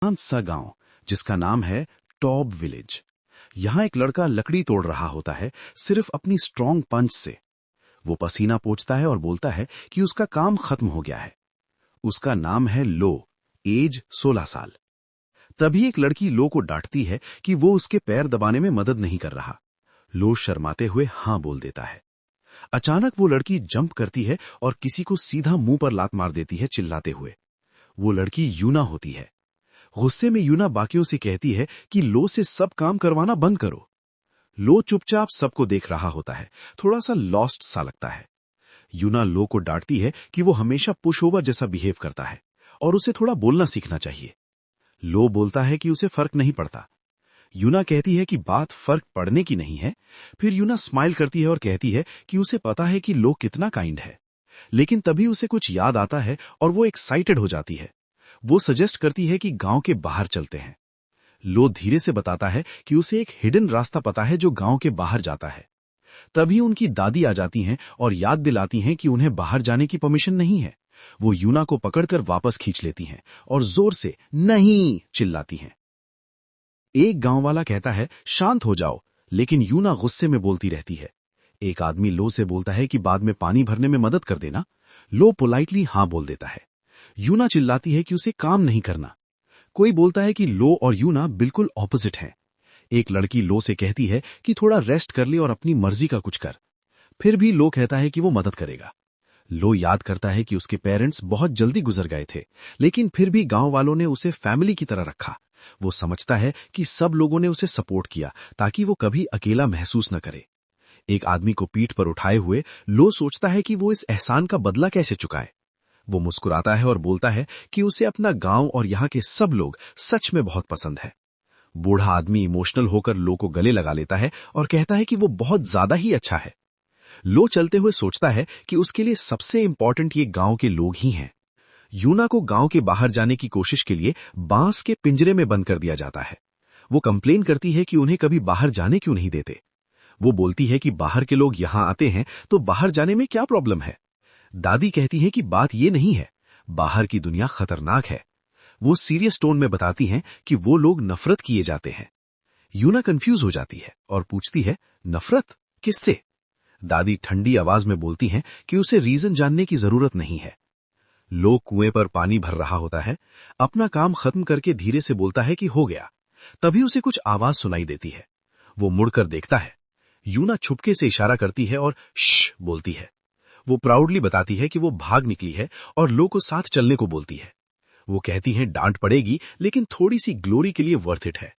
शांत सा गांव जिसका नाम है टॉब विलेज। यहाँ एक लड़का लकड़ी तोड़ रहा होता है, सिर्फ अपनी स्ट्रॉन्ग पंच से। वो पसीना पोंछता है और बोलता है कि उसका काम खत्म हो गया है। उसका नाम है लो, एज 16 साल। तभी एक लड़की लो को डांटती है कि वो उसके पैर दबाने में मदद नहीं कर रहा। लो शर्माते हुए हाँ बोल देता है। अचानक वो लड़की जंप करती है और किसी को सीधा मुंह पर लात मार देती है, चिल्लाते हुए। वो लड़की यूना होती है। गुस्से में यूना बाकियों से कहती है कि लो से सब काम करवाना बंद करो। लो चुपचाप सबको देख रहा होता है, थोड़ा सा लॉस्ट सा लगता है। यूना लो को डांटती है कि वो हमेशा पुश ओवर जैसा बिहेव करता है और उसे थोड़ा बोलना सीखना चाहिए। लो बोलता है कि उसे फर्क नहीं पड़ता। यूना कहती है कि बात फर्क पड़ने की नहीं है। फिर यूना स्माइल करती है और कहती है कि उसे पता है कि लो कितना काइंड है। लेकिन तभी उसे कुछ याद आता है और वो एक्साइटेड हो जाती है। वो सजेस्ट करती है कि गांव के बाहर चलते हैं। लो धीरे से बताता है कि उसे एक हिडन रास्ता पता है जो गांव के बाहर जाता है। तभी उनकी दादी आ जाती हैं और याद दिलाती हैं कि उन्हें बाहर जाने की परमिशन नहीं है। वो यूना को पकड़कर वापस खींच लेती हैं और जोर से नहीं चिल्लाती हैं। एक गांव वाला कहता है शांत हो जाओ, लेकिन यूना गुस्से में बोलती रहती है। एक आदमी लो से बोलता है कि बाद में पानी भरने में मदद कर देना। लो पोलाइटली हाँ बोल देता है। यूना चिल्लाती है कि उसे काम नहीं करना। कोई बोलता है कि लो और यूना बिल्कुल ऑपोजिट हैं। एक लड़की लो से कहती है कि थोड़ा रेस्ट कर ले और अपनी मर्जी का कुछ कर। फिर भी लो कहता है कि वो मदद करेगा। लो याद करता है कि उसके पेरेंट्स बहुत जल्दी गुजर गए थे, लेकिन फिर भी गांव वालों ने उसे फैमिली की तरह रखा। वो समझता है कि सब लोगों ने उसे सपोर्ट किया ताकि वो कभी अकेला महसूस न करे। एक आदमी को पीठ पर उठाए हुए लो सोचता है कि वो इस एहसान का बदला कैसे चुकाए। वो मुस्कुराता है और बोलता है कि उसे अपना गांव और यहाँ के सब लोग सच में बहुत पसंद है। बूढ़ा आदमी इमोशनल होकर लो को गले लगा लेता है और कहता है कि वो बहुत ज्यादा ही अच्छा है। लो चलते हुए सोचता है कि उसके लिए सबसे इंपॉर्टेंट ये गांव के लोग ही हैं। यूना को गांव के बाहर जाने की कोशिश के लिए बांस के पिंजरे में बंद कर दिया जाता है। वो कंप्लेन करती है कि उन्हें कभी बाहर जाने क्यों नहीं देते। वो बोलती है कि बाहर के लोग यहाँ आते हैं तो बाहर जाने में क्या प्रॉब्लम है। दादी कहती है कि बात ये नहीं है, बाहर की दुनिया खतरनाक है। वो सीरियस टोन में बताती हैं कि वो लोग नफरत किए जाते हैं। यूना कंफ्यूज हो जाती है और पूछती है, नफरत किससे? दादी ठंडी आवाज में बोलती हैं कि उसे रीजन जानने की जरूरत नहीं है। लोग कुएं पर पानी भर रहा होता है, अपना काम खत्म करके धीरे से बोलता है कि हो गया। तभी उसे कुछ आवाज सुनाई देती है। वो मुड़कर देखता है। यूना छुपके से इशारा करती है और श्श बोलती है। वो प्राउडली बताती है कि वो भाग निकली है और लो को साथ चलने को बोलती है। वो कहती है डांट पड़ेगी, लेकिन थोड़ी सी ग्लोरी के लिए वर्थ इट है।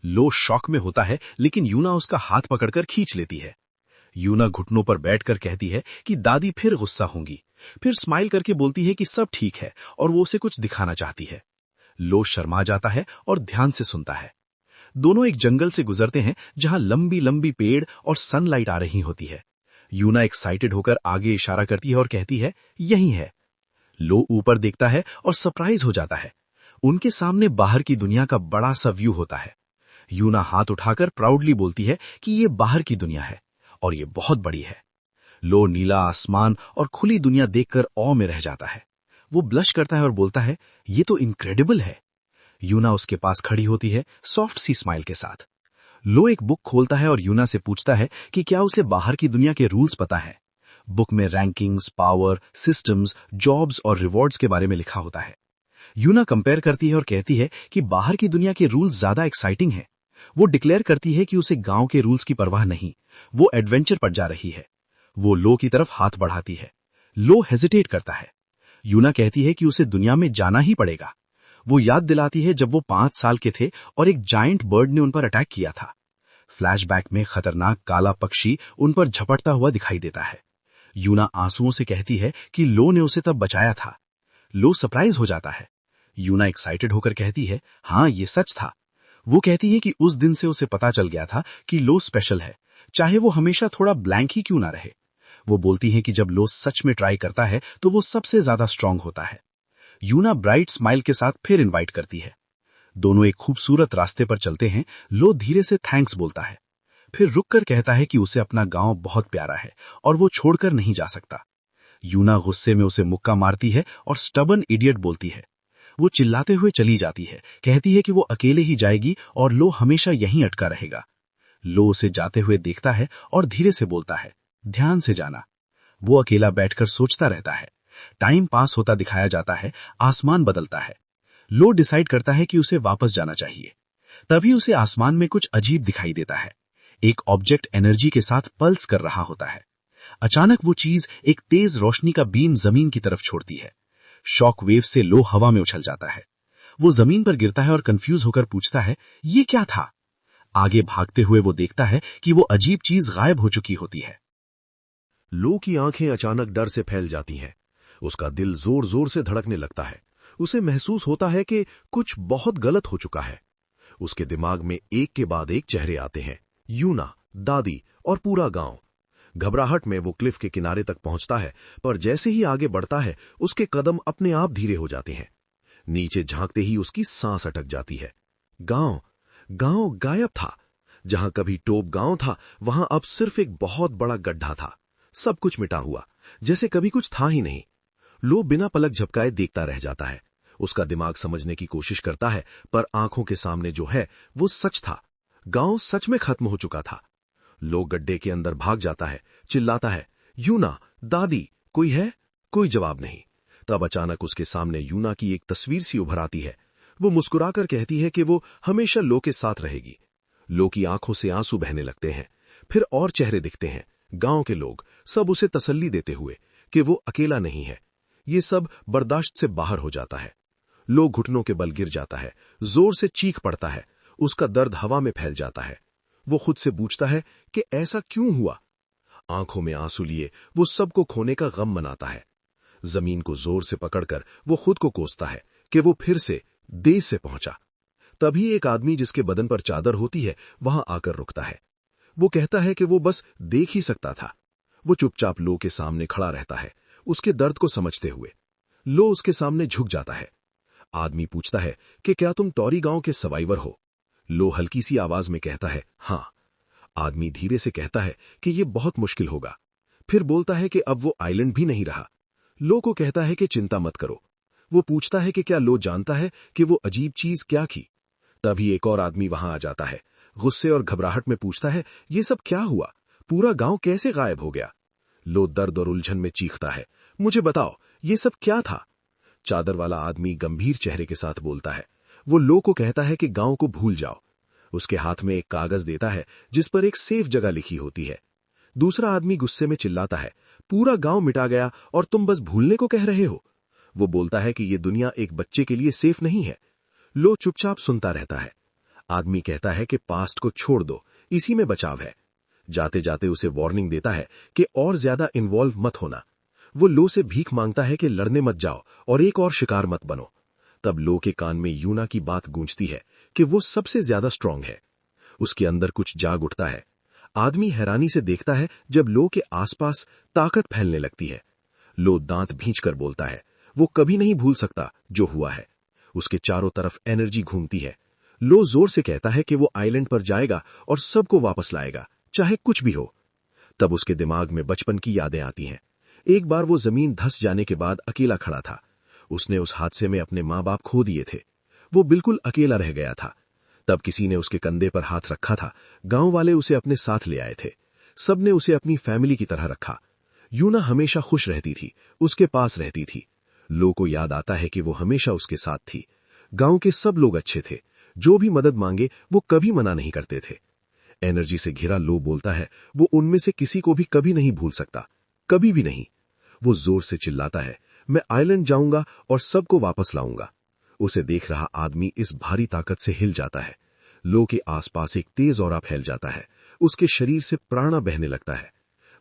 लो शॉक में होता है, लेकिन यूना उसका हाथ पकड़कर खींच लेती है। यूना घुटनों पर बैठकर कहती है कि दादी फिर गुस्सा होंगी। फिर स्माइल करके बोलती है कि सब ठीक है और वो उसे कुछ दिखाना चाहती है। लो शर्मा जाता है और ध्यान से सुनता है। दोनों एक जंगल से गुजरते हैं जहां लंबी लंबी पेड़ और सनलाइट आ रही होती है। यूना एक्साइटेड होकर आगे इशारा करती है और कहती है यही है। लो ऊपर देखता है और सरप्राइज हो जाता है। उनके सामने बाहर की दुनिया का बड़ा सा व्यू होता है। यूना हाथ उठाकर प्राउडली बोलती है कि ये बाहर की दुनिया है और ये बहुत बड़ी है। लो नीला आसमान और खुली दुनिया देखकर ऑ में रह जाता है। वो ब्लश करता है और बोलता है ये तो इनक्रेडिबल है। यूना उसके पास खड़ी होती है, सॉफ्ट सी स्माइल के साथ। लो एक बुक खोलता है और यूना से पूछता है कि क्या उसे बाहर की दुनिया के रूल्स पता है। बुक में रैंकिंग्स, पावर, सिस्टम्स, जॉब्स और रिवॉर्ड्स के बारे में लिखा होता है। यूना कंपेयर करती है और कहती है कि बाहर की दुनिया के रूल्स ज्यादा एक्साइटिंग हैं। वो डिक्लेयर करती है कि उसे गांव के रूल्स की परवाह नहीं, वो एडवेंचर पर जा रही है। वो लो की तरफ हाथ बढ़ाती है। लो हेजिटेट करता है। यूना कहती है कि उसे दुनिया में जाना ही पड़ेगा। वो याद दिलाती है जब वो 5 साल के थे और एक जायंट बर्ड ने उन पर अटैक किया था। फ्लैशबैक में खतरनाक काला पक्षी उन पर झपटता हुआ दिखाई देता है। यूना आंसुओं से कहती है कि लो ने उसे तब बचाया था। लो सरप्राइज हो जाता है। यूना एक्साइटेड होकर कहती है हाँ ये सच था। वो कहती है कि उस दिन से उसे पता चल गया था कि लो स्पेशल है, चाहे वो हमेशा थोड़ा ब्लैंक ही क्यों ना रहे। वो बोलती है कि जब लो सच में ट्राई करता है तो वो सबसे ज्यादा स्ट्रांग होता है। यूना ब्राइट स्माइल के साथ फिर इनवाइट करती है। दोनों एक खूबसूरत रास्ते पर चलते हैं। लो धीरे से थैंक्स बोलता है, फिर रुककर कहता है कि उसे अपना गांव बहुत प्यारा है और वो छोड़कर नहीं जा सकता। यूना गुस्से में उसे मुक्का मारती है और स्टबर्न इडियट बोलती है। वो चिल्लाते हुए चली जाती है, कहती है कि वो अकेले ही जाएगी और लो हमेशा यहीं अटका रहेगा। लो उसे जाते हुए देखता है और धीरे से बोलता है, ध्यान से जाना। वो अकेला बैठकर सोचता रहता है। टाइम पास होता दिखाया जाता है, आसमान बदलता है। लो डिसाइड करता है कि उसे वापस जाना चाहिए। तभी उसे आसमान में कुछ अजीब दिखाई देता है। एक ऑब्जेक्ट एनर्जी के साथ पल्स कर रहा होता है। अचानक वो चीज एक तेज रोशनी का बीम जमीन की तरफ छोड़ती है। शॉक वेव से लो हवा में उछल जाता है। वो जमीन पर गिरता है और कंफ्यूज होकर पूछता है, ये क्या था? आगे भागते हुए वो देखता है कि वो अजीब चीज गायब हो चुकी होती है। लो की आंखें अचानक डर से फैल जाती हैं। उसका दिल जोर जोर से धड़कने लगता है। उसे महसूस होता है कि कुछ बहुत गलत हो चुका है। उसके दिमाग में एक के बाद एक चेहरे आते हैं, यूना, दादी और पूरा गांव। घबराहट में वो क्लिफ के किनारे तक पहुंचता है, पर जैसे ही आगे बढ़ता है उसके कदम अपने आप धीरे हो जाते हैं। नीचे झांकते ही उसकी सांस अटक जाती है। गांव गांव गायब था। जहां कभी टोप गांव था, वहां अब सिर्फ एक बहुत बड़ा गड्ढा था। सब कुछ मिटा हुआ, जैसे कभी कुछ था ही नहीं। लो बिना पलक झपकाए देखता रह जाता है। उसका दिमाग समझने की कोशिश करता है, पर आंखों के सामने जो है वो सच था। गांव सच में खत्म हो चुका था। लो गड्ढे के अंदर भाग जाता है, चिल्लाता है, यूना, दादी, कोई है? कोई जवाब नहीं। तब अचानक उसके सामने यूना की एक तस्वीर सी उभर आती है। वो मुस्कुराकर कहती है कि वो हमेशा लो के साथ रहेगी। लो की आंखों से आंसू बहने लगते हैं। फिर और चेहरे दिखते हैं, गांव के लोग, सब उसे तसल्ली देते हुए कि वो अकेला नहीं है। ये सब बर्दाश्त से बाहर हो जाता है। लो घुटनों के बल गिर जाता है, जोर से चीख पड़ता है। उसका दर्द हवा में फैल जाता है। वो खुद से पूछता है कि ऐसा क्यों हुआ। आंखों में आंसू लिए वो सबको खोने का गम मनाता है। जमीन को जोर से पकड़कर वो खुद को कोसता है कि वो फिर से देश से पहुंचा। तभी एक आदमी जिसके बदन पर चादर होती है वहां आकर रुकता है। वो कहता है कि वो बस देख ही सकता था। वो चुपचाप लो के सामने खड़ा रहता है, उसके दर्द को समझते हुए। लो उसके सामने झुक जाता है। आदमी पूछता है कि क्या तुम टॉरी गांव के सर्वाइवर हो? लो हल्की सी आवाज में कहता है, हां। आदमी धीरे से कहता है कि यह बहुत मुश्किल होगा। फिर बोलता है कि अब वो आइलैंड भी नहीं रहा। लो को कहता है कि चिंता मत करो। वो पूछता है कि क्या लो जानता है कि वो अजीब चीज क्या थी? तभी एक और आदमी वहां आ जाता है। गुस्से और घबराहट में पूछता है, ये सब क्या हुआ? पूरा गांव कैसे गायब हो गया? लो दर्द और उलझन में चीखता है, मुझे बताओ, ये सब क्या था? चादर वाला आदमी गंभीर चेहरे के साथ बोलता है। वो लो को कहता है कि गांव को भूल जाओ। उसके हाथ में एक कागज देता है जिस पर एक सेफ जगह लिखी होती है। दूसरा आदमी गुस्से में चिल्लाता है, पूरा गांव मिटा गया और तुम बस भूलने को कह रहे हो? वो बोलता है कि ये दुनिया एक बच्चे के लिए सेफ नहीं है। लो चुपचाप सुनता रहता है। आदमी कहता है कि पास्ट को छोड़ दो, इसी में बचाव है। जाते जाते उसे वार्निंग देता है कि और ज्यादा इन्वॉल्व मत होना। वो लो से भीख मांगता है कि लड़ने मत जाओ और एक और शिकार मत बनो। तब लो के कान में यूना की बात गूंजती है कि वो सबसे ज्यादा स्ट्रांग है। उसके अंदर कुछ जाग उठता है। आदमी हैरानी से देखता है जब लो के आसपास ताकत फैलने लगती है। लो दांत भींचकर बोलता है, वो कभी नहीं भूल सकता जो हुआ है। उसके चारों तरफ एनर्जी घूमती है। लो जोर से कहता है कि वो आइलैंड पर जाएगा और सबको वापस लाएगा, चाहे कुछ भी हो। तब उसके दिमाग में बचपन की यादें आती हैं। एक बार वो जमीन धंस जाने के बाद अकेला खड़ा था। उसने उस हादसे में अपने माँ बाप खो दिए थे। वो बिल्कुल अकेला रह गया था। तब किसी ने उसके कंधे पर हाथ रखा था। गांव वाले उसे अपने साथ ले आए थे। सबने उसे अपनी फैमिली की तरह रखा। यूना हमेशा खुश रहती थी, उसके पास रहती थी। लो को याद आता है कि वो हमेशा उसके साथ थी। गांव के सब लोग अच्छे थे। जो भी मदद मांगे वो कभी मना नहीं करते थे। एनर्जी से घिरा लो बोलता है, वो उनमें से किसी को भी कभी नहीं भूल सकता, कभी भी नहीं। वो जोर से चिल्लाता है, मैं आइलैंड जाऊंगा और सबको वापस लाऊंगा। उसे देख रहा आदमी इस भारी ताकत से हिल जाता है। लो के आसपास एक तेज औरा फैल जाता है। उसके शरीर से प्राणा बहने लगता है।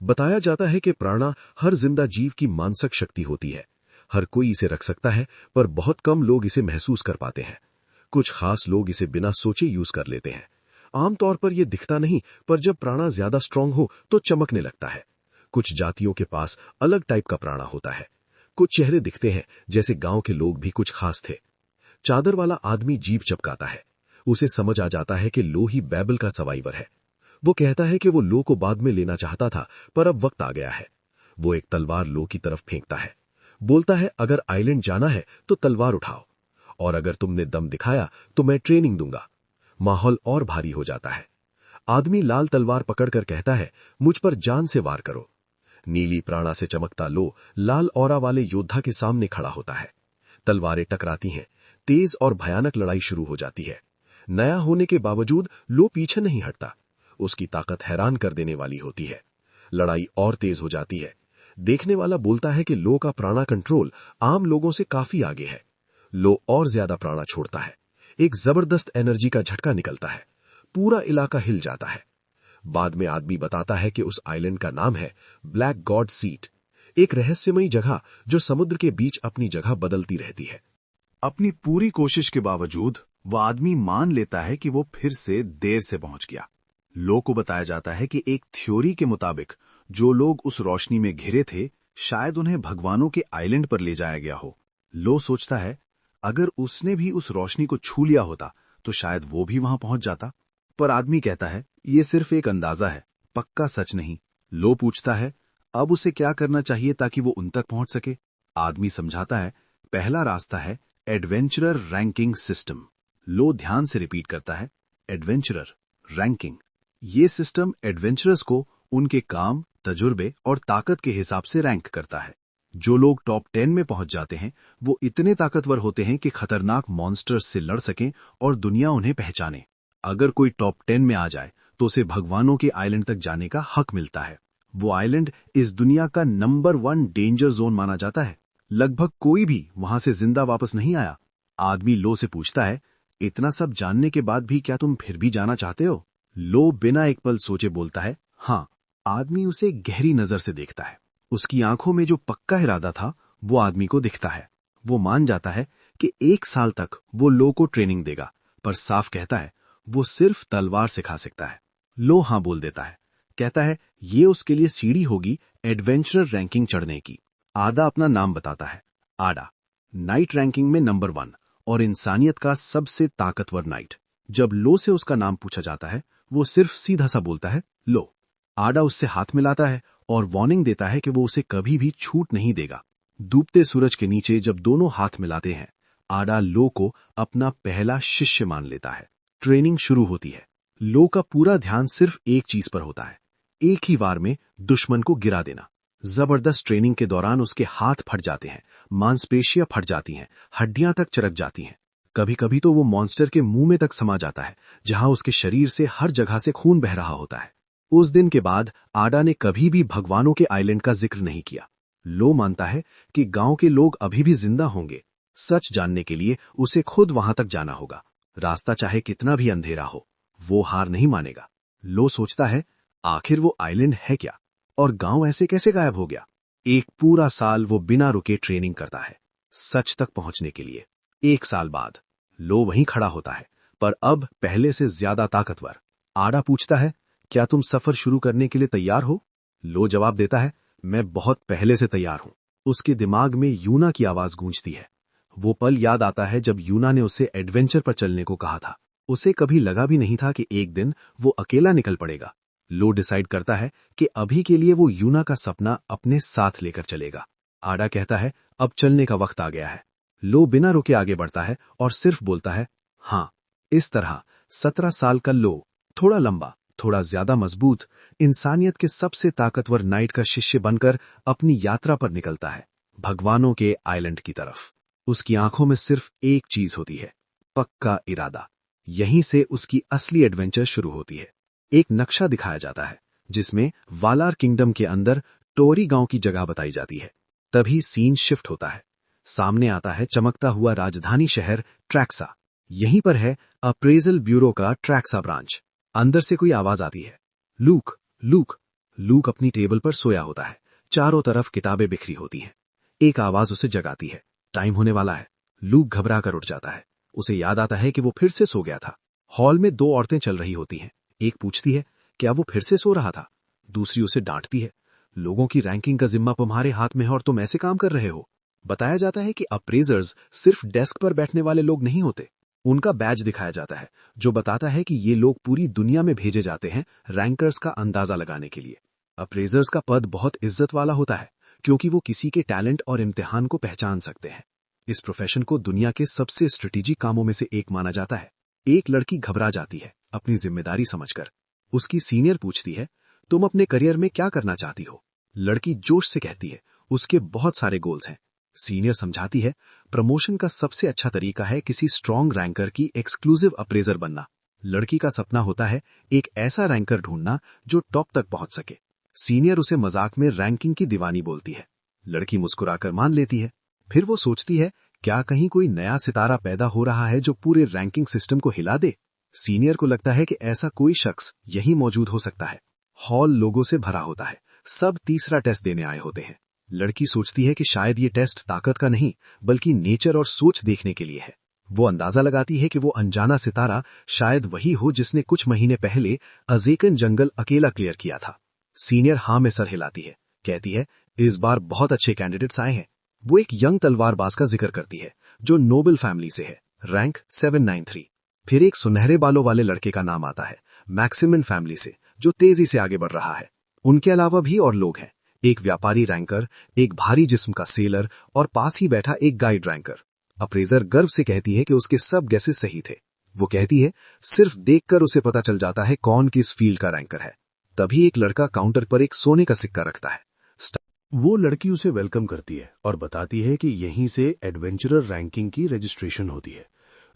बताया जाता है कि प्राणा हर जिंदा जीव की मानसिक शक्ति होती है। हर कोई इसे रख सकता है, पर बहुत कम लोग इसे महसूस कर पाते हैं। कुछ खास लोग इसे बिना सोचे यूज कर लेते हैं। आमतौर पर यह दिखता नहीं, पर जब प्राणा ज्यादा स्ट्रांग हो तो चमकने लगता है। कुछ जातियों के पास अलग टाइप का प्राणा होता है। कुछ चेहरे दिखते हैं जैसे गांव के लोग भी कुछ खास थे। चादर वाला आदमी जीभ चपकाता है। उसे समझ आ जाता है कि लो ही बैबल का सर्वाइवर है। वो कहता है कि वो लो को बाद में लेना चाहता था, पर अब वक्त आ गया है। वो एक तलवार लो की तरफ फेंकता है। बोलता है, अगर आइलैंड जाना है तो तलवार उठाओ। और अगर तुमने दम दिखाया तो मैं ट्रेनिंग दूंगा। माहौल और भारी हो जाता है। आदमी लाल तलवार पकड़कर कहता है, मुझ पर जान से वार करो। नीली प्राणा से चमकता लो लाल औरा वाले योद्धा के सामने खड़ा होता है। तलवारें टकराती हैं, तेज और भयानक लड़ाई शुरू हो जाती है। नया होने के बावजूद लो पीछे नहीं हटता। उसकी ताकत हैरान कर देने वाली होती है। लड़ाई और तेज हो जाती है। देखने वाला बोलता है कि लो का प्राणा कंट्रोल आम लोगों से काफी आगे है। लो और ज्यादा प्राणा छोड़ता है। एक जबरदस्त एनर्जी का झटका निकलता है। पूरा इलाका हिल जाता है। बाद में आदमी बताता है कि उस आइलैंड का नाम है ब्लैक गॉड सीट, एक रहस्यमयी जगह जो समुद्र के बीच अपनी जगह बदलती रहती है। अपनी पूरी कोशिश के बावजूद वह आदमी मान लेता है कि वो फिर से देर से पहुंच गया। लो को बताया जाता है कि एक थ्योरी के मुताबिक जो लोग उस रोशनी में घिरे थे, शायद उन्हें भगवानों के आइलैंड पर ले जाया गया हो। लो सोचता है, अगर उसने भी उस रोशनी को छू लिया होता तो शायद वो भी वहां पहुंच जाता। पर आदमी कहता है, ये सिर्फ एक अंदाजा है, पक्का सच नहीं। लो पूछता है, अब उसे क्या करना चाहिए ताकि वो उन तक पहुंच सके। आदमी समझाता है, पहला रास्ता है एडवेंचरर रैंकिंग सिस्टम। लो ध्यान से रिपीट करता है, एडवेंचरर रैंकिंग। ये सिस्टम एडवेंचरर्स को उनके काम, तजुर्बे और ताकत के हिसाब से रैंक करता है। जो लोग टॉप 10 में पहुंच जाते हैं वो इतने ताकतवर होते हैं कि खतरनाक मॉन्स्टर्स से लड़ सकें और दुनिया उन्हें पहचाने। अगर कोई टॉप 10 में आ जाए तो उसे भगवानों के आइलैंड तक जाने का हक मिलता है। वो आइलैंड इस दुनिया का नंबर 1 डेंजर जोन माना जाता है। लगभग कोई भी वहां से जिंदा वापस नहीं आया। आदमी लो से पूछता है, इतना सब जानने के बाद भी क्या तुम फिर भी जाना चाहते हो? लो बिना एक पल सोचे बोलता है, हाँ। आदमी उसे गहरी नजर से देखता है। उसकी आंखों में जो पक्का इरादा था वो आदमी को दिखता है। वो मान जाता है कि 1 साल तक वो लो को ट्रेनिंग देगा, पर साफ कहता है वो सिर्फ तलवार सिखा सकता है। लो हाँ बोल देता है। कहता है ये उसके लिए सीढ़ी होगी एडवेंचरर रैंकिंग चढ़ने की। आदा अपना नाम बताता है, आडा, नाइट रैंकिंग में नंबर 1 और इंसानियत का सबसे ताकतवर नाइट। जब लो से उसका नाम पूछा जाता है वो सिर्फ सीधा सा बोलता है, लो। आडा उससे हाथ मिलाता है और वार्निंग देता है कि वो उसे कभी भी छूट नहीं देगा। डूबते सूरज के नीचे जब दोनों हाथ मिलाते हैं, आडा लो को अपना पहला शिष्य मान लेता है। ट्रेनिंग शुरू होती है। लो का पूरा ध्यान सिर्फ एक चीज पर होता है, एक ही वार में दुश्मन को गिरा देना। जबरदस्त ट्रेनिंग के दौरान उसके हाथ फट जाते हैं, मांसपेशियां फट जाती हैं, हड्डियां तक चरक जाती हैं। कभी कभी तो वो मॉन्स्टर के मुंह में तक समा जाता है, जहां उसके शरीर से हर जगह से खून बह रहा होता है। उस दिन के बाद आडा ने कभी भी भगवानों के आइलैंड का जिक्र नहीं किया। लो मानता है कि गांव के लोग अभी भी जिंदा होंगे। सच जानने के लिए उसे खुद वहां तक जाना होगा। रास्ता चाहे कितना भी अंधेरा हो, वो हार नहीं मानेगा। लो सोचता है, आखिर वो आइलैंड है क्या और गांव ऐसे कैसे गायब हो गया? एक पूरा साल वो बिना रुके ट्रेनिंग करता है, सच तक पहुंचने के लिए। 1 साल बाद लो वहीं खड़ा होता है, पर अब पहले से ज्यादा ताकतवर। आडा पूछता है, क्या तुम सफर शुरू करने के लिए तैयार हो? लो जवाब देता है, मैं बहुत पहले से तैयार हूं। उसके दिमाग में यूना की आवाज गूंजती है। वो पल याद आता है जब यूना ने उसे एडवेंचर पर चलने को कहा था। उसे कभी लगा भी नहीं था कि एक दिन वो अकेला निकल पड़ेगा। लो डिसाइड करता है कि अभी के लिए वो यूना का सपना अपने साथ लेकर चलेगा। आडा कहता है, अब चलने का वक्त आ गया है। लो बिना रुके आगे बढ़ता है और सिर्फ बोलता है, हाँ। इस तरह 17 साल का लो, थोड़ा लंबा, थोड़ा ज्यादा मजबूत, इंसानियत के सबसे ताकतवर नाइट का शिष्य बनकर अपनी यात्रा पर निकलता है, भगवानों के आइलैंड की तरफ। उसकी आंखों में सिर्फ एक चीज होती है, पक्का इरादा। यहीं से उसकी असली एडवेंचर शुरू होती है। एक नक्शा दिखाया जाता है जिसमें वालार किंगडम के अंदर टोरी गांव की जगह बताई जाती है। तभी सीन शिफ्ट होता है। सामने आता है चमकता हुआ राजधानी शहर ट्रैक्सा। यहीं पर है अप्रेजल ब्यूरो का ट्रैक्सा ब्रांच। अंदर से कोई आवाज आती है, लूक, लूक। लूक अपनी टेबल पर सोया होता है। चारों तरफ किताबें बिखरी होती हैं। एक आवाज उसे जगाती है, टाइम होने वाला है। लूक घबरा कर उठ जाता है। उसे याद आता है कि वो फिर से सो गया था। हॉल में 2 औरतें चल रही होती हैं। एक पूछती है, क्या वो फिर से सो रहा था? दूसरी उसे डांटती है, लोगों की रैंकिंग का जिम्मा तुम्हारे हाथ में है और तुम ऐसे काम कर रहे हो। बताया जाता है कि अप्रेजर्स सिर्फ डेस्क पर बैठने वाले लोग नहीं होते। उनका बैज दिखाया जाता है जो बताता है कि ये लोग पूरी दुनिया में भेजे जाते हैं रैंकर्स का अंदाजा लगाने के लिए। अप्रेजर्स का पद बहुत इज्जत वाला होता है क्योंकि वो किसी के टैलेंट और इम्तिहान को पहचान सकते हैं। इस प्रोफेशन को दुनिया के सबसे स्ट्रेटेजिक कामों में से एक माना जाता है। एक लड़की घबरा जाती है अपनी जिम्मेदारी समझकर। उसकी सीनियर पूछती है, तुम अपने करियर में क्या करना चाहती हो? लड़की जोश से कहती है, उसके बहुत सारे गोल्स हैं। सीनियर समझाती है, प्रमोशन का सबसे अच्छा तरीका है किसी स्ट्रॉन्ग रैंकर की एक्सक्लूसिव अप्रेजर बनना। लड़की का सपना होता है एक ऐसा रैंकर ढूंढना जो टॉप तक पहुंच सके। सीनियर उसे मजाक में रैंकिंग की दीवानी बोलती है। लड़की मुस्कुराकर मान लेती है। फिर वो सोचती है, क्या कहीं कोई नया सितारा पैदा हो रहा है जो पूरे रैंकिंग सिस्टम को हिला दे? सीनियर को लगता है कि ऐसा कोई शख्स यहीं मौजूद हो सकता है। हॉल लोगों से भरा होता है। सब तीसरा टेस्ट देने आए होते हैं। लड़की सोचती है कि शायद ये टेस्ट ताकत का नहीं बल्कि नेचर और सोच देखने के लिए है। वो अंदाजा लगाती है कि वो अनजाना सितारा शायद वही हो जिसने कुछ महीने पहले अजेकन जंगल अकेला क्लियर किया था। सीनियर हाँ में सर हिलाती है, कहती है, इस बार बहुत अच्छे कैंडिडेट्स आए हैं। वो एक यंग तलवारबाज का जिक्र करती है जो नोबल फैमिली से है, रैंक 793। फिर एक सुनहरे बालों वाले लड़के का नाम आता है, मैक्सिमन फैमिली से, जो तेजी से आगे बढ़ रहा है। उनके अलावा भी और लोग हैं, एक व्यापारी रैंकर, एक भारी जिस्म का सेलर और पास ही बैठा एक गाइड रैंकर। अप्रेजर गर्व से कहती है कि उसके सब गेसेस सही थे। वो कहती है, सिर्फ देखकर उसे पता चल जाता है कौन किस फील्ड का रैंकर है। तभी एक लड़का काउंटर पर एक सोने का सिक्का रखता है। वो लड़की उसे वेलकम करती है और बताती है कि यहीं से एडवेंचरर रैंकिंग की रजिस्ट्रेशन होती है।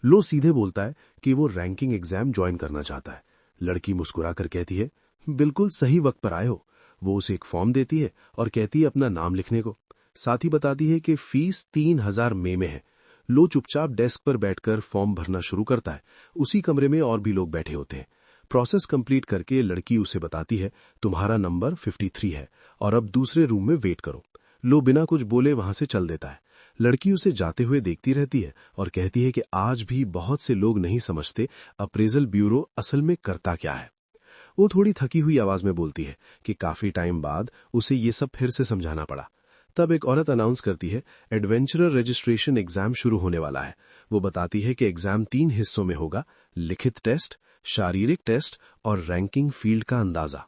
लो सीधे बोलता है कि वो रैंकिंग एग्जाम ज्वाइन करना चाहता है। लड़की मुस्कुराकर कहती है, बिल्कुल सही वक्त पर आए हो। वो उसे एक फॉर्म देती है और कहती है अपना नाम लिखने को। साथ ही बताती है कि फीस 3000 में है। लो चुपचाप डेस्क पर बैठकर फॉर्म भरना शुरू करता है। उसी कमरे में और भी लोग बैठे होते हैं। प्रोसेस कंप्लीट करके लड़की उसे बताती है, तुम्हारा नंबर 53 है और अब दूसरे रूम में वेट करो। लो बिना कुछ बोले वहां से चल देता है। लड़की उसे जाते हुए देखती रहती है और कहती है कि आज भी बहुत से लोग नहीं समझते अप्रेजल ब्यूरो असल में करता क्या है। वो थोड़ी थकी हुई आवाज में बोलती है कि काफी टाइम बाद उसे ये सब फिर से समझाना पड़ा। तब एक औरत अनाउंस करती है, एडवेंचरर रजिस्ट्रेशन एग्जाम शुरू होने वाला है। वो बताती है कि एग्जाम 3 हिस्सों में होगा, लिखित टेस्ट, शारीरिक टेस्ट और रैंकिंग फील्ड का अंदाजा।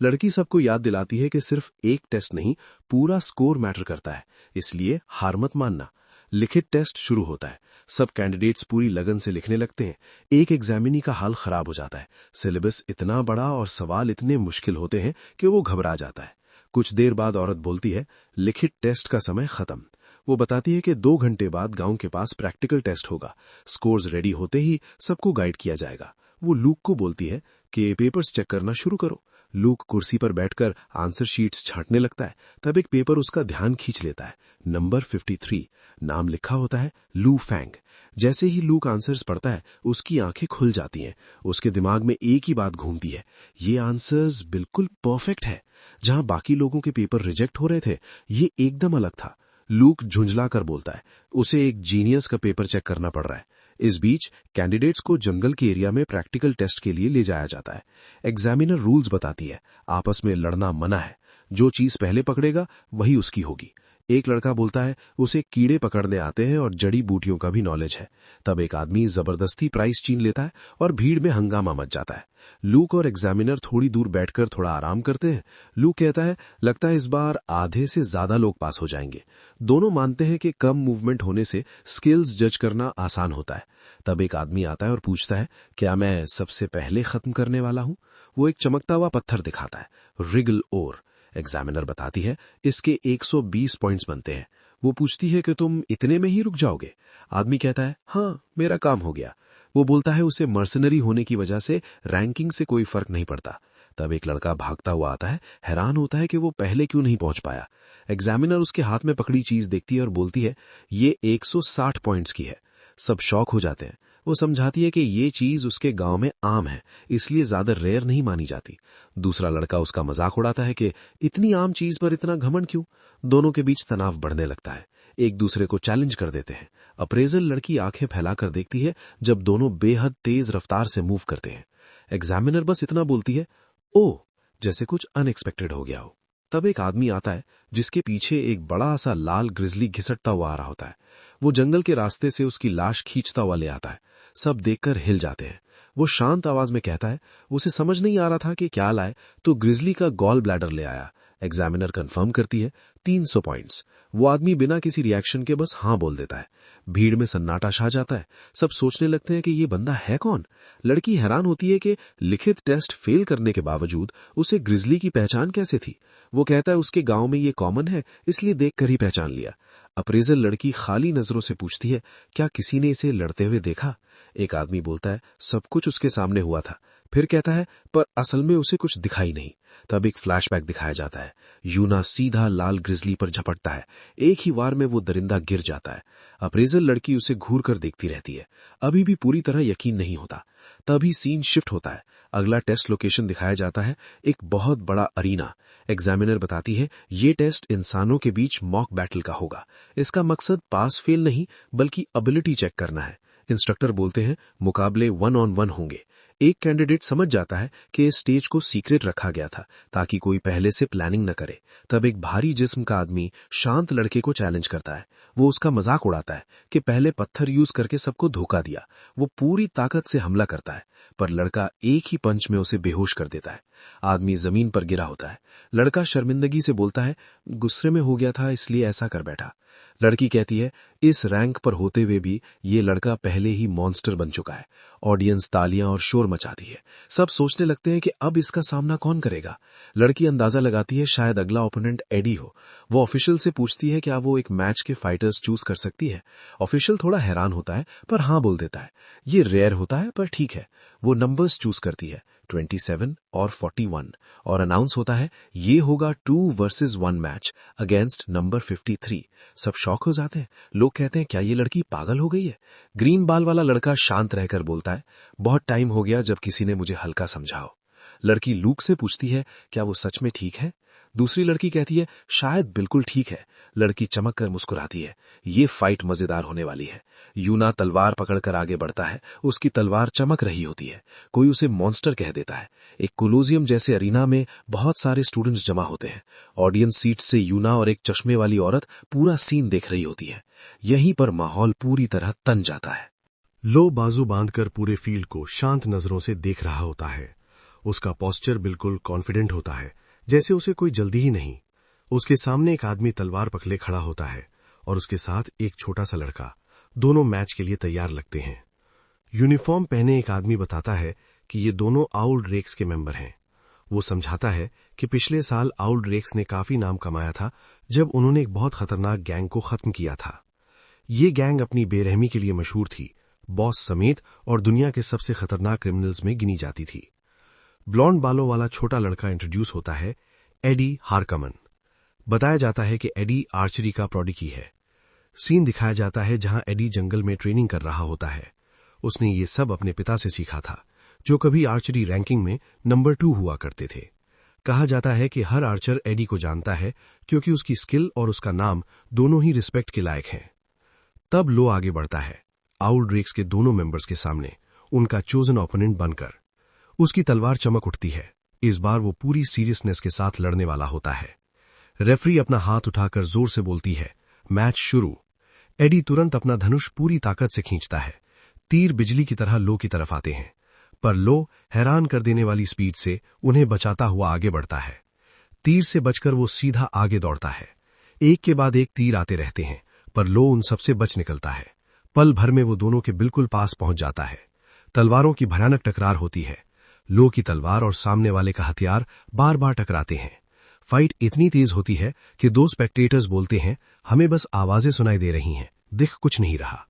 लड़की सबको याद दिलाती है कि सिर्फ एक टेस्ट नहीं, पूरा स्कोर मैटर करता है, इसलिए हार मत मानना। लिखित टेस्ट शुरू होता है। सब कैंडिडेट्स पूरी लगन से लिखने लगते हैं। एक एग्जामिनी का हाल खराब हो जाता है। सिलेबस इतना बड़ा और सवाल इतने मुश्किल होते हैं कि वो घबरा जाता है। कुछ देर बाद औरत बोलती है, लिखित टेस्ट का समय खत्म। वो बताती है कि 2 घंटे बाद गांव के पास प्रैक्टिकल टेस्ट होगा। स्कोर्स रेडी होते ही सबको गाइड किया जाएगा। वो लूक को बोलती है कि पेपर्स चेक करना शुरू करो। लूक कुर्सी पर बैठकर आंसर शीट्स छांटने लगता है। तब एक पेपर उसका ध्यान खींच लेता है। नंबर 53, नाम लिखा होता है लू फैंग। जैसे ही लूक आंसर्स पढ़ता है, उसकी आंखें खुल जाती हैं। उसके दिमाग में एक ही बात घूमती है, ये आंसर्स बिल्कुल परफेक्ट है। जहां बाकी लोगों के पेपर रिजेक्ट हो रहे थे, ये एकदम अलग था। लूक झुंझला कर बोलता है, उसे एक जीनियस का पेपर चेक करना पड़ रहा है। इस बीच कैंडिडेट्स को जंगल के एरिया में प्रैक्टिकल टेस्ट के लिए ले जाया जाता है। एग्जामिनर रूल्स बताती है, आपस में लड़ना मना है। जो चीज पहले पकड़ेगा वही उसकी होगी। एक लड़का बोलता है उसे कीड़े पकड़ने आते हैं और जड़ी बूटियों का भी नॉलेज है। तब एक आदमी जबरदस्ती प्राइज छीन लेता है और भीड़ में हंगामा मच जाता है। लूक और एग्जामिनर थोड़ी दूर बैठकर थोड़ा आराम करते हैं। लूक कहता है, लगता है इस बार आधे से ज्यादा लोग पास हो जाएंगे। दोनों मानते हैं कि कम मूवमेंट होने से स्किल्स जज करना आसान होता है। तब एक आदमी आता है और पूछता है, क्या मैं सबसे पहले खत्म करने वाला हूं? वो एक चमकता हुआ पत्थर दिखाता है, रिगल ओर। एग्जामिनर बताती है, इसके 120 पॉइंट्स बनते हैं। वो पूछती है कि तुम इतने में ही रुक जाओगे? आदमी कहता है, हाँ, मेरा काम हो गया। वो बोलता है उसे मर्सनरी होने की वजह से रैंकिंग से कोई फर्क नहीं पड़ता। तब एक लड़का भागता हुआ आता है, हैरान होता है कि वो पहले क्यों नहीं पहुंच पाया। एग्जामिनर उसके हाथ में पकड़ी चीज देखती है और बोलती है, ये 160 पॉइंट्स की है। सब शॉक हो जाते हैं। वो समझाती है कि ये चीज उसके गांव में आम है, इसलिए ज्यादा रेयर नहीं मानी जाती। दूसरा लड़का उसका मजाक उड़ाता है कि इतनी आम चीज पर इतना घमंड क्यों। दोनों के बीच तनाव बढ़ने लगता है। एक दूसरे को चैलेंज कर देते हैं। अप्रेजल लड़की आंखें फैलाकर देखती है जब दोनों बेहद तेज रफ्तार से मूव करते हैं। एग्जामिनर बस इतना बोलती है, ओह, जैसे कुछ अनएक्सपेक्टेड हो गया हो। तब एक आदमी आता है जिसके पीछे एक बड़ा सा लाल ग्रिजली घिसटता हुआ आ रहा होता है। वो जंगल के रास्ते से उसकी लाश खींचता हुआ ले आता है। सब देखकर हिल जाते हैं। वो शांत आवाज में कहता है, उसे समझ नहीं आ रहा था कि क्या लाए, तो ग्रिजली का गॉल ब्लैडर ले आया। एग्जामिनर कंफर्म करती है 300 पॉइंट्स। वो आदमी बिना किसी रिएक्शन के बस हाँ बोल देता है। भीड़ में सन्नाटा छा जाता है। सब सोचने लगते हैं कि ये बंदा है कौन। लड़की हैरान होती है कि लिखित टेस्ट फेल करने के बावजूद उसे ग्रिजली की पहचान कैसे थी। वो कहता है उसके गांव में ये कॉमन है, इसलिए देखकर ही पहचान लिया। अप्रेजल लड़की खाली नजरों से पूछती है, क्या किसी ने इसे लड़ते हुए देखा? एक आदमी बोलता है, सब कुछ उसके सामने हुआ था। फिर कहता है, पर असल में उसे कुछ दिखाई नहीं। तब एक फ्लैशबैक दिखाया जाता है। यूना सीधा लाल ग्रिजली पर झपटता है। एक ही वार में वो दरिंदा गिर जाता है। अप्रेजल लड़की उसे घूर कर देखती रहती है। अभी भी पूरी तरह यकीन नहीं होता। तभी सीन शिफ्ट होता है। अगला टेस्ट लोकेशन दिखाया जाता है, एक बहुत बड़ा अरीना। एग्जामिनर बताती है, ये टेस्ट इंसानों के बीच मॉक बैटल का होगा। इसका मकसद पास फेल नहीं बल्कि एबिलिटी चेक करना है। इंस्ट्रक्टर बोलते हैं, मुकाबले 1-on-1 होंगे। एक कैंडिडेट समझ जाता है कि इस स्टेज को सीक्रेट रखा गया था ताकि कोई पहले से प्लानिंग न करे। तब एक भारी जिस्म का आदमी शांत लड़के को चैलेंज करता है। वो उसका मजाक उड़ाता है कि पहले पत्थर यूज करके सबको धोखा दिया। वो पूरी ताकत से हमला करता है, पर लड़का एक ही पंच में उसे बेहोश कर देता है। आदमी जमीन पर गिरा होता है। लड़का शर्मिंदगी से बोलता है, गुस्से में हो गया था इसलिए ऐसा कर बैठा। लड़की कहती है, इस रैंक पर होते हुए भी ये लड़का पहले ही मॉन्स्टर बन चुका है। ऑडियंस तालियां और शोर मचाती है। सब सोचने लगते हैं कि अब इसका सामना कौन करेगा। लड़की अंदाजा लगाती है शायद अगला ओपोनेंट एडी हो। वो ऑफिशियल से पूछती है क्या वो एक मैच के फाइटर्स चूज कर सकती है। ऑफिशियल थोड़ा हैरान होता है पर हाँ बोल देता है। ये रेयर होता है पर ठीक है। वो नंबर्स चूज करती है, 27 और 41, और अनाउंस होता है ये होगा 2 वर्सेस 1 मैच अगेंस्ट नंबर 53। सब शॉक हो जाते हैं। लोग कहते हैं क्या ये लड़की पागल हो गई है। ग्रीन बाल वाला लड़का शांत रहकर बोलता है, बहुत टाइम हो गया जब किसी ने मुझे हल्का समझाओ। लड़की लूक से पूछती है, क्या वो सच में ठीक है? दूसरी लड़की कहती है, शायद बिल्कुल ठीक है। लड़की चमक कर मुस्कुराती है। ये फाइट मजेदार होने वाली है। यूना तलवार पकड़कर आगे बढ़ता है। उसकी तलवार चमक रही होती है। कोई उसे मॉन्स्टर कह देता है। एक कोलोजियम जैसे अरीना में बहुत सारे स्टूडेंट्स जमा होते हैं। ऑडियंस सीट से यूना और एक चश्मे वाली औरत पूरा सीन देख रही होती है। यहीं पर माहौल पूरी तरह तन जाता है। लो बाजू बांधकर पूरे फील्ड को शांत नजरों से देख रहा होता है। उसका पोस्चर बिल्कुल कॉन्फिडेंट होता है, जैसे उसे कोई जल्दी ही नहीं। उसके सामने एक आदमी तलवार पकड़े खड़ा होता है और उसके साथ एक छोटा सा लड़का। दोनों मैच के लिए तैयार लगते हैं। यूनिफॉर्म पहने एक आदमी बताता है कि ये दोनों आउल ड्रेक्स के मेंबर हैं। वो समझाता है कि पिछले साल आउल ड्रेक्स ने काफी नाम कमाया था जब उन्होंने एक बहुत खतरनाक गैंग को खत्म किया था। ये गैंग अपनी बेरहमी के लिए मशहूर थी, बॉस समेत, और दुनिया के सबसे खतरनाक क्रिमिनल्स में गिनी जाती थी। ब्लॉन्ड बालों वाला छोटा लड़का इंट्रोड्यूस होता है, एडी हारकमन। बताया जाता है कि एडी आर्चरी का प्रोडिगी है। सीन दिखाया जाता है जहां एडी जंगल में ट्रेनिंग कर रहा होता है। उसने ये सब अपने पिता से सीखा था, जो कभी आर्चरी रैंकिंग में नंबर 2 हुआ करते थे। कहा जाता है कि हर आर्चर एडी को जानता है क्योंकि उसकी स्किल और उसका नाम दोनों ही रिस्पेक्ट के लायक हैं। तब लो आगे बढ़ता है, आउल ड्रेक्स के दोनों मेंबर्स के सामने, उनका चोजन ओपोनेंट बनकर। उसकी तलवार चमक उठती है। इस बार वो पूरी सीरियसनेस के साथ लड़ने वाला होता है। रेफरी अपना हाथ उठाकर जोर से बोलती है, मैच शुरू। एडी तुरंत अपना धनुष पूरी ताकत से खींचता है। तीर बिजली की तरह लो की तरफ आते हैं, पर लो हैरान कर देने वाली स्पीड से उन्हें बचाता हुआ आगे बढ़ता है। तीर से बचकर वो सीधा आगे दौड़ता है। एक के बाद एक तीर आते रहते हैं, पर लो उन सबसे बच निकलता है। पल भर में वो दोनों के बिल्कुल पास पहुंच जाता है। तलवारों की भयानक टकरार होती है। लो की तलवार और सामने वाले का हथियार बार बार टकराते हैं। फाइट इतनी तेज होती है कि 2 स्पेक्टेटर्स बोलते हैं, हमें बस आवाजें सुनाई दे रही हैं, दिख कुछ नहीं रहा।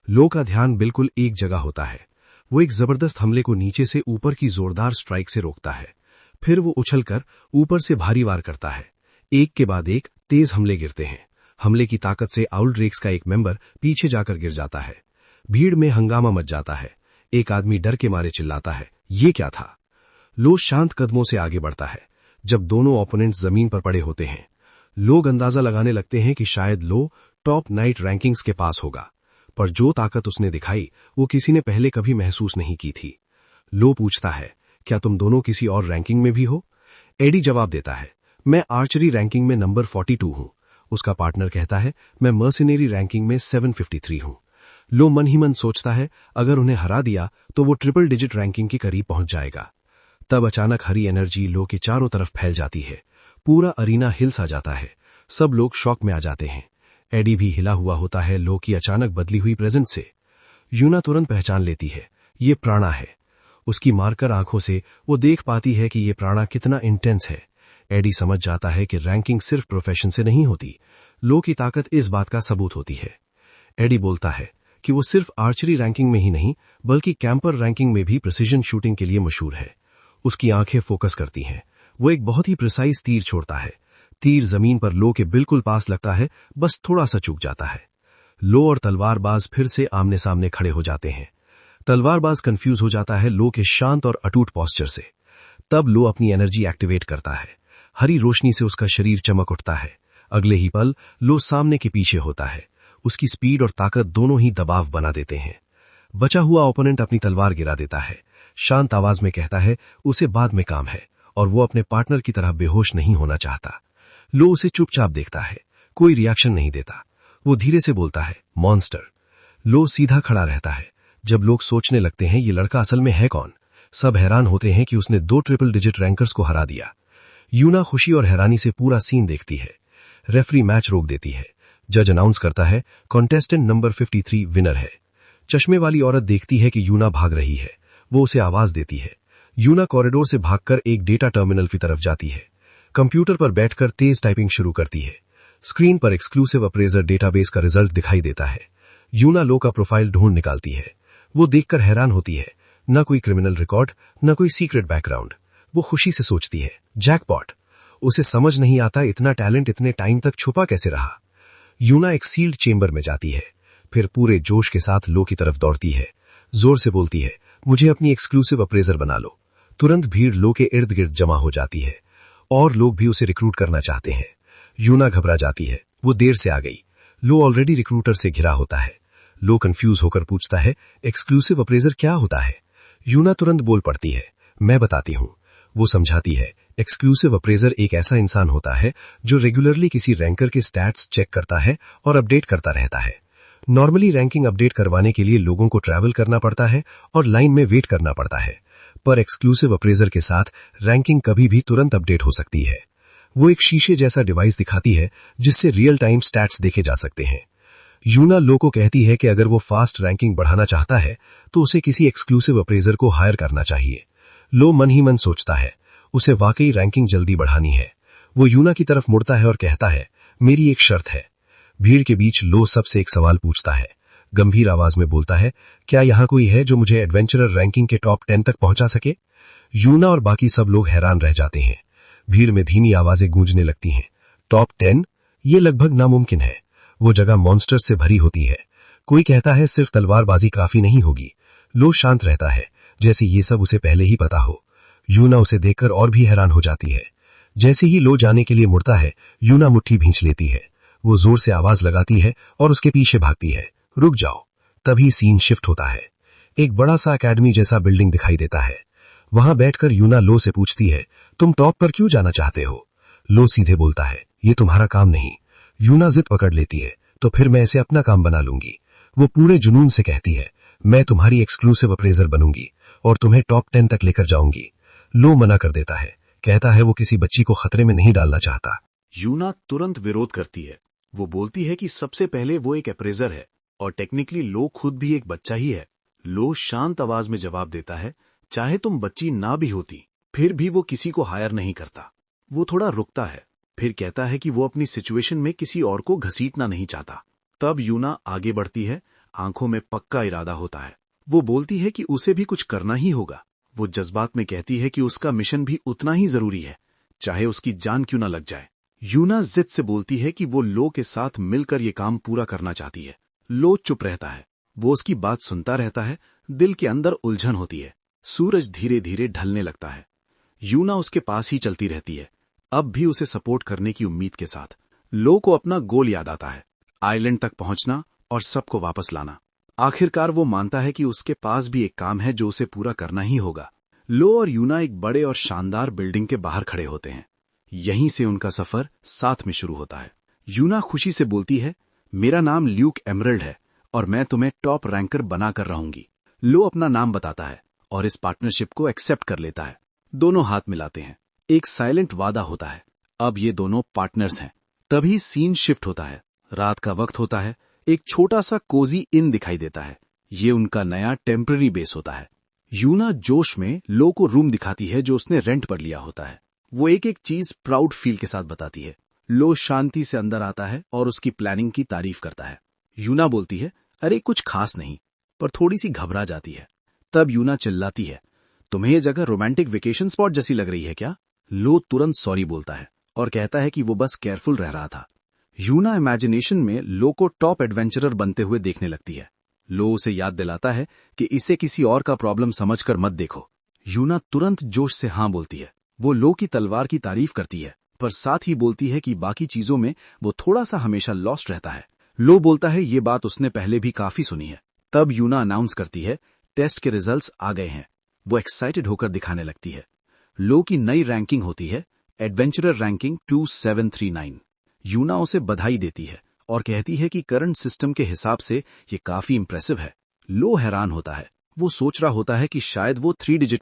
लो का ध्यान बिल्कुल एक जगह होता है। वो एक जबरदस्त हमले को नीचे से ऊपर की जोरदार स्ट्राइक से रोकता है। फिर वो उछलकर ऊपर से भारी वार करता है। एक के बाद एक तेज हमले गिरते हैं। हमले की ताकत से आउल ड्रेक्स का एक मेंबर पीछे जाकर गिर जाता है। भीड़ में हंगामा मच जाता है। एक आदमी डर के मारे चिल्लाता है, ये क्या था? लो शांत कदमों से आगे बढ़ता है। जब दोनों ओपोनेंट्स जमीन पर पड़े होते हैं, लोग अंदाजा लगाने लगते हैं कि शायद लो टॉप नाइट रैंकिंग्स के पास होगा, पर जो ताकत उसने दिखाई वो किसी ने पहले कभी महसूस नहीं की थी। लो पूछता है, क्या तुम दोनों किसी और रैंकिंग में भी हो? एडी जवाब देता है, मैं आर्चरी रैंकिंग में नंबर 42 हूं। उसका पार्टनर कहता है, मैं मर्सिनरी रैंकिंग में 753 हूं। लो मन ही मन सोचता है, अगर उन्हें हरा दिया तो वो ट्रिपल डिजिट रैंकिंग के करीब पहुंच जाएगा। तब अचानक हरी एनर्जी लो के चारों तरफ फैल जाती है। पूरा अरीना हिल सा जाता है। सब लोग शॉक में आ जाते हैं। एडी भी हिला हुआ होता है लो की अचानक बदली हुई प्रेजेंट से। यूना तुरंत पहचान लेती है, ये प्राणा है। उसकी मारकर आंखों से वो देख पाती है कि ये प्राणा कितना इंटेंस है। एडी समझ जाता है कि रैंकिंग सिर्फ प्रोफेशन से नहीं होती, लो की ताकत इस बात का सबूत होती है। एडी बोलता है कि वो सिर्फ आर्चरी रैंकिंग में ही नहीं बल्कि कैंपर रैंकिंग में भी प्रिसीजन शूटिंग के लिए मशहूर है। उसकी आंखें फोकस करती हैं। वो एक बहुत ही प्रिसाइज तीर छोड़ता है। तीर जमीन पर लो के बिल्कुल पास लगता है, बस थोड़ा सा चूक जाता है। लो और तलवारबाज फिर से आमने सामने खड़े हो जाते हैं। तलवारबाज कंफ्यूज हो जाता है लो के शांत और अटूट पोस्चर से। तब लो अपनी एनर्जी एक्टिवेट करता है। हरी रोशनी से उसका शरीर चमक उठता है। अगले ही पल लो सामने के पीछे होता है। उसकी स्पीड और ताकत दोनों ही दबाव बना देते हैं। बचा हुआ ओपोनेंट अपनी तलवार गिरा देता है। शांत आवाज में कहता है उसे बाद में काम है और वो अपने पार्टनर की तरह बेहोश नहीं होना चाहता। लो उसे चुपचाप देखता है, कोई रिएक्शन नहीं देता। वो धीरे से बोलता है, मॉन्स्टर। लो सीधा खड़ा रहता है। जब लोग सोचने लगते हैं ये लड़का असल में है कौन, सब हैरान होते हैं कि उसने 2 ट्रिपल डिजिट रैंकर्स को हरा दिया। यूना खुशी और हैरानी से पूरा सीन देखती है। रेफरी मैच रोक देती है। जज अनाउंस करता है कॉन्टेस्टेंट नंबर 53 विनर है। चश्मे वाली औरत देखती है कि यूना भाग रही है। वो उसे आवाज देती है। यूना कॉरिडोर से भागकर एक डेटा टर्मिनल की तरफ जाती है। कंप्यूटर पर बैठकर तेज टाइपिंग शुरू करती है। स्क्रीन पर एक्सक्लूसिव अप्रेजर डेटाबेस का रिजल्ट दिखाई देता है। यूना लो का प्रोफाइल ढूंढ निकालती है। वो देखकर हैरान होती है, न कोई क्रिमिनल रिकॉर्ड, न कोई सीक्रेट बैकग्राउंड। वो खुशी से सोचती है, जैकपॉट। उसे समझ नहीं आता इतना टैलेंट इतने टाइम तक छुपा कैसे रहा। यूना एक सील्ड चेंबर में जाती है, फिर पूरे जोश के साथ लो की तरफ दौड़ती है। जोर से बोलती है, मुझे अपनी एक्सक्लूसिव अप्रेजर बना लो। तुरंत भीड़ लो के इर्द गिर्द जमा हो जाती है और लोग भी उसे रिक्रूट करना चाहते हैं। यूना घबरा जाती है, वो देर से आ गई। लो ऑलरेडी रिक्रूटर से घिरा होता है। लो कंफ्यूज होकर पूछता है, एक्सक्लूसिव अप्रेजर क्या होता है। यूना तुरंत बोल पड़ती है, मैं बताती हूं। वो समझाती है, एक्सक्लूसिव अप्रेजर एक ऐसा इंसान होता है जो रेगुलरली किसी रैंकर के स्टैट्स चेक करता है और अपडेट करता रहता है। नॉर्मली रैंकिंग अपडेट करवाने के लिए लोगों को ट्रैवल करना पड़ता है और लाइन में वेट करना पड़ता है, पर एक्सक्लूसिव अप्रेजर के साथ रैंकिंग कभी भी तुरंत अपडेट हो सकती है। वो एक शीशे जैसा डिवाइस दिखाती है जिससे रियल टाइम स्टैट्स देखे जा सकते हैं। यूना लो को कहती है कि अगर वो फास्ट रैंकिंग बढ़ाना चाहता है तो उसे किसी एक्सक्लूसिव अप्रेजर को हायर करना चाहिए। लो मन ही मन सोचता है, उसे वाकई रैंकिंग जल्दी बढ़ानी है। वो यूना की तरफ मुड़ता है और कहता है, मेरी एक शर्त है। भीड़ के बीच लो सबसे एक सवाल पूछता है। गंभीर आवाज में बोलता है, क्या यहां कोई है जो मुझे एडवेंचरर रैंकिंग के टॉप 10 तक पहुंचा सके। यूना और बाकी सब लोग हैरान रह जाते हैं। भीड़ में धीमी आवाजें गूंजने लगती हैं। टॉप 10? ये लगभग नामुमकिन है। वो जगह मॉन्स्टर्स से भरी होती है। कोई कहता है सिर्फ तलवारबाजी काफी नहीं होगी। लो शांत रहता है, जैसे ये सब उसे पहले ही पता हो। यूना उसे देखकर और भी हैरान हो जाती है। जैसे ही लो जाने के लिए मुड़ता है, यूना मुट्ठी भींच लेती है। वो जोर से आवाज लगाती है और उसके पीछे भागती है, रुक जाओ। तभी सीन शिफ्ट होता है। एक बड़ा सा एकेडमी जैसा बिल्डिंग दिखाई देता है। वहां बैठकर यूना लो से पूछती है, तुम टॉप पर क्यों जाना चाहते हो। लो सीधे बोलता है, ये तुम्हारा काम नहीं। यूना जिद पकड़ लेती है, तो फिर मैं इसे अपना काम बना लूंगी। वो पूरे जुनून से कहती है, मैं तुम्हारी एक्सक्लूसिव अप्रेजर बनूंगी और तुम्हें टॉप 10 तक लेकर जाऊंगी। लो मना कर देता है, कहता है वो किसी बच्ची को खतरे में नहीं डालना चाहता। यूना तुरंत विरोध करती है। वो बोलती है कि सबसे पहले वो एक अप्रेजर है और टेक्निकली लो खुद भी एक बच्चा ही है। लो शांत आवाज में जवाब देता है, चाहे तुम बच्ची ना भी होती फिर भी वो किसी को हायर नहीं करता। वो थोड़ा रुकता है, फिर कहता है कि वो अपनी सिचुएशन में किसी और को घसीटना नहीं चाहता। तब यूना आगे बढ़ती है, आंखों में पक्का इरादा होता है। वो बोलती है कि उसे भी कुछ करना ही होगा। वो जज्बात में कहती है कि उसका मिशन भी उतना ही जरूरी है, चाहे उसकी जान क्यों ना लग जाए। यूना जिद से बोलती है कि वो लो के साथ मिलकर ये काम पूरा करना चाहती है। लो चुप रहता है। वो उसकी बात सुनता रहता है। दिल के अंदर उलझन होती है। सूरज धीरे धीरे ढलने लगता है। यूना उसके पास ही चलती रहती है, अब भी उसे सपोर्ट करने की उम्मीद के साथ। लो को अपना गोल याद आता है, आइलैंड तक पहुंचना और सबको वापस लाना। आखिरकार वो मानता है कि उसके पास भी एक काम है जो उसे पूरा करना ही होगा। लो और यूना एक बड़े और शानदार बिल्डिंग के बाहर खड़े होते हैं। यहीं से उनका सफर साथ में शुरू होता है। यूना खुशी से बोलती है, मेरा नाम ल्यूक एमरल्ड है और मैं तुम्हें टॉप रैंकर बनाकर रहूंगी। लो अपना नाम बताता है और इस पार्टनरशिप को एक्सेप्ट कर लेता है। दोनों हाथ मिलाते हैं। एक साइलेंट वादा होता है, अब ये दोनों पार्टनर्स हैं। तभी सीन शिफ्ट होता है। रात का वक्त होता है। एक छोटा सा कोजी इन दिखाई देता है। ये उनका नया टेम्पररी बेस होता है। यूना जोश में लो को रूम दिखाती है जो उसने रेंट पर लिया होता है। वो एक एक चीज प्राउड फील के साथ बताती है। लो शांति से अंदर आता है और उसकी प्लानिंग की तारीफ करता है। यूना बोलती है, अरे कुछ खास नहीं, पर थोड़ी सी घबरा जाती है। तब यूना चिल्लाती है, तुम्हें यह जगह रोमांटिक वेकेशन स्पॉट जैसी लग रही है क्या? लो तुरंत सॉरी बोलता है और कहता है कि वो बस केयरफुल रह रहा था। यूना इमेजिनेशन में लो को टॉप एडवेंचरर बनते हुए देखने लगती है। लो उसे याद दिलाता है कि इसे किसी और का प्रॉब्लम समझकर मत देखो। यूना तुरंत जोश से हाँ बोलती है। वो लो की तलवार की तारीफ करती है, पर साथ ही बोलती है कि बाकी चीजों में वो थोड़ा सा हमेशा लॉस्ट रहता है। लो बोलता है ये बात उसने पहले भी काफी सुनी है। तब यूना अनाउंस करती है, टेस्ट के रिजल्ट्स आ गए हैं। वो एक्साइटेड होकर दिखाने लगती है। लो की नई रैंकिंग होती है, एडवेंचरर रैंकिंग 2739। यूना उसे बधाई देती है और कहती है कि करंट सिस्टम के हिसाब से ये काफी इंप्रेसिव है। लो हैरान होता है। वो सोच रहा होता है कि शायद वो 3 डिजिट